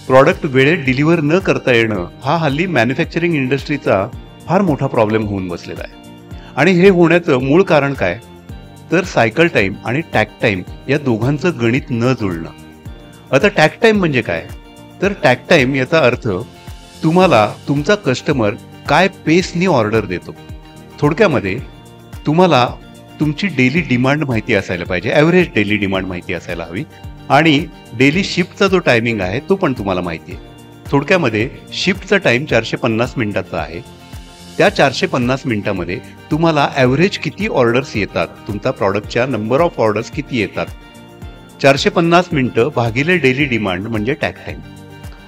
Product वेळेत deliver न करता येणं हा हल्ली मॅन्युफॅक्चरिंग इंडस्ट्रीचा फार मोठा प्रॉब्लेम होऊन बसलेला आहे. आणि हे होण्याचं मूळ कारण काय, तर सायकल टाईम आणि टॅग टाईम या दोघांचं गणित न जुळणं. आता टॅग टाईम म्हणजे काय, तर टॅग टाईम याचा अर्थ तुम्हाला तुमचा कस्टमर काय पेसनी ऑर्डर देतो. थोडक्यामध्ये तुम्हाला तुमची डेली डिमांड माहिती असायला पाहिजे, ॲव्हरेज डेली डिमांड माहिती असायला हवी, आणि डेली शिफ्टचा जो टायमिंग आहे तो पण तुम्हाला माहिती आहे. थोडक्यामध्ये शिफ्टचा टाईम 450 मिनिटाचा आहे. त्या 450 मिनिटामध्ये तुम्हाला ॲव्हरेज किती ऑर्डर्स येतात, तुमच्या प्रॉडक्टच्या नंबर ऑफ ऑर्डर्स किती येतात, 450 मिनिटं भागिले डेली डिमांड म्हणजे टॅग टाईम.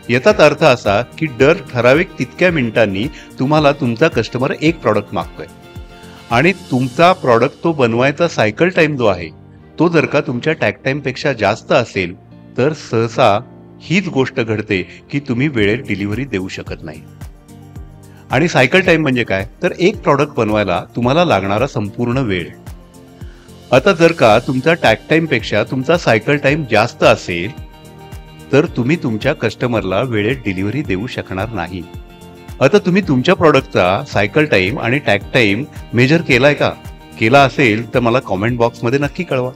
याचाच अर्थ असा की दर ठराविक तितक्या मिनिटांनी तुम्हाला तुमचा कस्टमर एक प्रॉडक्ट मागतोय, आणि तुमचा प्रॉडक्ट तो बनवायचा सायकल टाईम जो आहे तो जर का तुमच्या टॅग टाईमपेक्षा जास्त असेल तर सहसा हीच गोष्ट घडते की तुम्ही वेळेत डिलिव्हरी देऊ शकत नाही. आणि सायकल टाईम म्हणजे काय, तर एक प्रॉडक्ट बनवायला तुम्हाला लागणारा संपूर्ण वेळ. आता जर का तुमचा टॅग टाईमपेक्षा तुमचा सायकल टाईम जास्त असेल तर तुम्ही तुमच्या कस्टमरला वेळेत डिलिव्हरी देऊ शकणार नाही. आता तुम्ही तुमच्या प्रॉडक्टचा सायकल टाईम आणि टॅग टाईम मेजर केलाय का? केला असेल तर मला कॉमेंट बॉक्समध्ये नक्की कळवा.